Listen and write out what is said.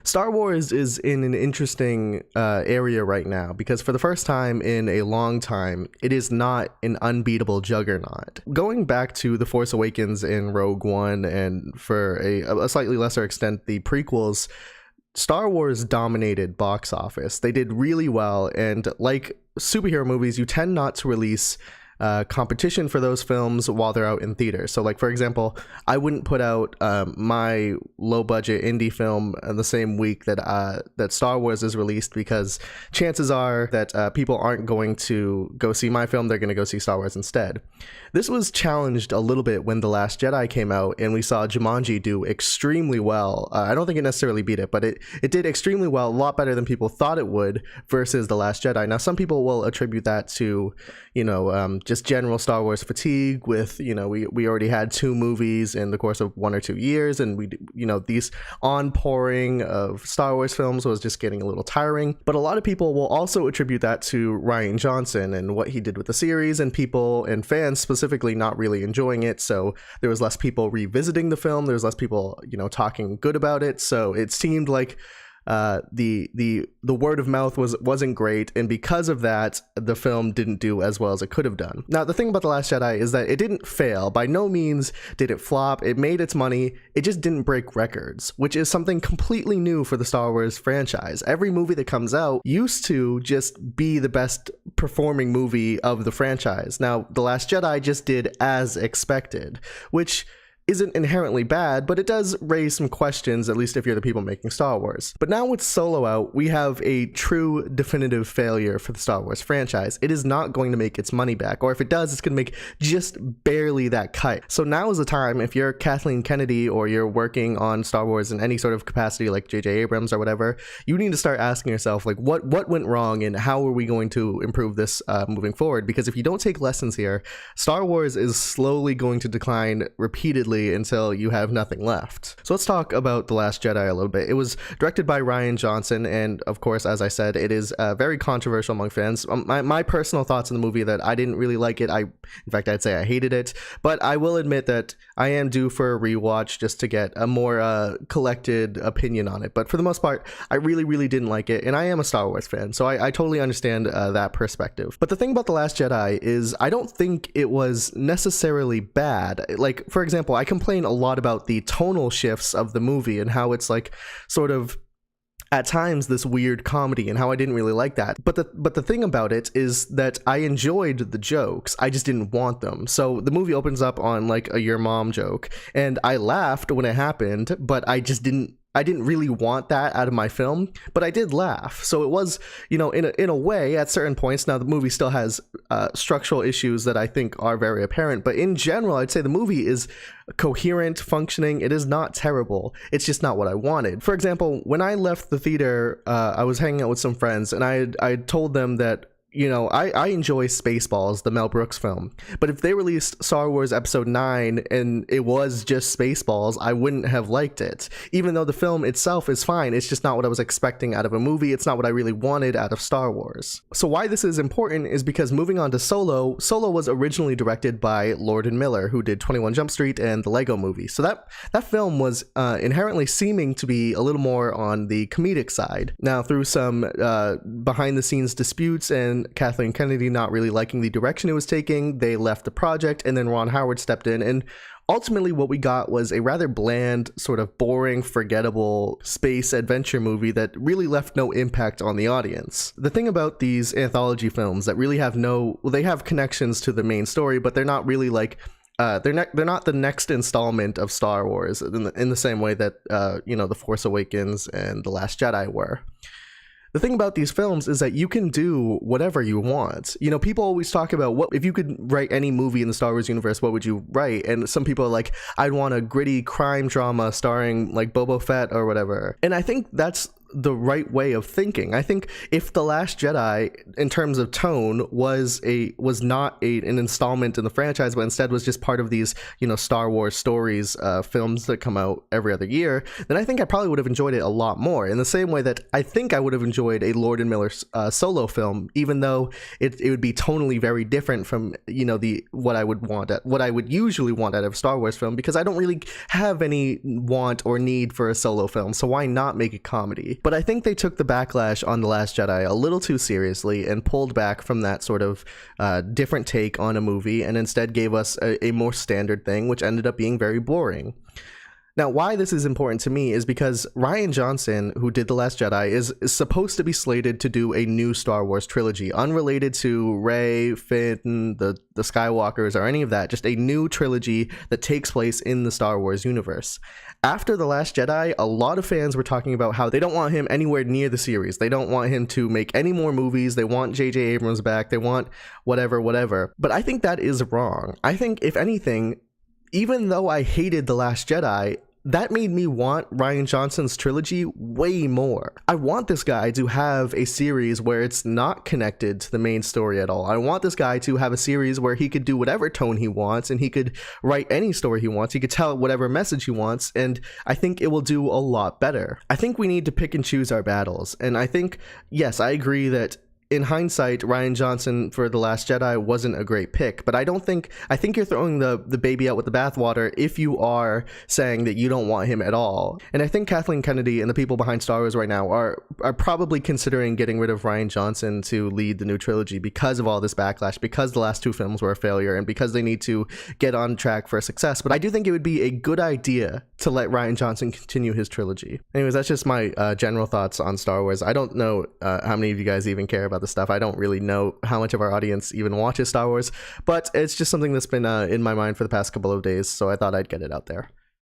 Star Wars is in an interesting area right now because for the first time in a long time, it is not an unbeatable juggernaut. Going back to The Force Awakens and Rogue One, and for a slightly lesser extent, the prequels, Star Wars dominated box office. They did really well, and like superhero movies, you tend not to release competition for those films while they're out in theaters. So like, for example, I wouldn't put out my low budget indie film in the same week that Star Wars is released, because chances are that people aren't going to go see my film, they're going to go see Star Wars instead. This was challenged a little bit when The Last Jedi came out and we saw Jumanji do extremely well. I don't think it necessarily beat it, but it did extremely well, a lot better than people thought it would versus The Last Jedi. Now, some people will attribute that to, just general Star Wars fatigue with, we already had 2 movies in the course of 1 or 2 years, and these on-pouring of Star Wars films was just getting a little tiring. But a lot of people will also attribute that to Rian Johnson and what he did with the series, and people and fans specifically not really enjoying it. So there was less people revisiting the film. There was less people, talking good about it. So it seemed like the word of mouth wasn't great, and because of that, the film didn't do as well as it could have done. Now, the thing about The Last Jedi is that it didn't fail. By no means did it flop. It made its money. It just didn't break records, which is something completely new for the Star Wars franchise. Every movie that comes out used to just be the best performing movie of the franchise. Now, The Last Jedi just did as expected, which isn't inherently bad, but it does raise some questions, at least if you're the people making Star Wars. But now with Solo out, we have a true definitive failure for the Star Wars franchise. It is not going to make its money back, or if it does, it's going to make just barely that cut. So now is the time, if you're Kathleen Kennedy or you're working on Star Wars in any sort of capacity like J.J. Abrams or whatever, you need to start asking yourself, like, what went wrong and how are we going to improve this moving forward? Because if you don't take lessons here, Star Wars is slowly going to decline repeatedly until you have nothing left. So let's talk about The Last Jedi a little bit. It was directed by Rian Johnson, and of course, as I said, it is very controversial among fans. My personal thoughts on the movie, that I didn't really like it. In fact, I'd say I hated it, but I will admit that I am due for a rewatch just to get a more collected opinion on it. But for the most part, I really, really didn't like it, and I am a Star Wars fan, so I totally understand that perspective. But the thing about The Last Jedi is I don't think it was necessarily bad. Like, for example, I complain a lot about the tonal shifts of the movie and how it's like sort of at times this weird comedy, and how I didn't really like that. But the thing about it is that I enjoyed the jokes, I just didn't want them. So the movie opens up on like a "your mom" joke, and I laughed when it happened, but I didn't really want that out of my film, but I did laugh. So it was, in a way, at certain points. Now, the movie still has structural issues that I think are very apparent, but in general, I'd say the movie is coherent, functioning. It is not terrible. It's just not what I wanted. For example, when I left the theater, I was hanging out with some friends, and I told them that, I enjoy Spaceballs, the Mel Brooks film, but if they released Star Wars Episode 9 and it was just Spaceballs, I wouldn't have liked it. Even though the film itself is fine, it's just not what I was expecting out of a movie. It's not what I really wanted out of Star Wars. So why this is important is because moving on to Solo was originally directed by Lord and Miller, who did 21 Jump Street and the Lego Movie. So that film was inherently seeming to be a little more on the comedic side. Now, through some behind-the-scenes disputes and Kathleen Kennedy not really liking the direction it was taking, they left the project, and then Ron Howard stepped in, and ultimately what we got was a rather bland, sort of boring, forgettable space adventure movie that really left no impact on the audience. The thing about these anthology films that really have they have connections to the main story, but they're not really like they're not the next installment of Star Wars in the same way that The Force Awakens and The Last Jedi were. The thing about these films is that you can do whatever you want. People always talk about, what if you could write any movie in the Star Wars universe, what would you write? And some people are like, I'd want a gritty crime drama starring like Boba Fett or whatever. And I think that's the right way of thinking. I think if The Last Jedi, in terms of tone, was not an installment in the franchise, but instead was just part of these, Star Wars stories, films that come out every other year, then I think I probably would have enjoyed it a lot more. In the same way that I think I would have enjoyed a Lord and Miller solo film, even though it would be tonally very different from what I would usually want out of a Star Wars film, because I don't really have any want or need for a solo film, so why not make a comedy? But I think they took the backlash on The Last Jedi a little too seriously and pulled back from that sort of different take on a movie, and instead gave us a more standard thing, which ended up being very boring. Now, why this is important to me is because Rian Johnson, who did The Last Jedi, is supposed to be slated to do a new Star Wars trilogy, unrelated to Rey, Finn, the Skywalkers, or any of that, just a new trilogy that takes place in the Star Wars universe. After The Last Jedi, a lot of fans were talking about how they don't want him anywhere near the series. They don't want him to make any more movies. They want J.J. Abrams back. They want whatever. But I think that is wrong. I think, if anything, even though I hated The Last Jedi, that made me want Rian Johnson's trilogy way more. I want this guy to have a series where it's not connected to the main story at all. I want this guy to have a series where he could do whatever tone he wants, and he could write any story he wants. He could tell whatever message he wants, and I think it will do a lot better. I think we need to pick and choose our battles, and I think, yes, I agree that in hindsight, Rian Johnson for The Last Jedi wasn't a great pick, but I think you're throwing the baby out with the bathwater if you are saying that you don't want him at all. And I think Kathleen Kennedy and the people behind Star Wars right now are probably considering getting rid of Rian Johnson to lead the new trilogy because of all this backlash, because the last two films were a failure, and because they need to get on track for success. But I do think it would be a good idea to let Rian Johnson continue his trilogy. Anyways, that's just my general thoughts on Star Wars. I don't know how many of you guys even care about the stuff. I don't really know how much of our audience even watches Star Wars, but it's just something that's been in my mind for the past couple of days, so I thought I'd get it out there.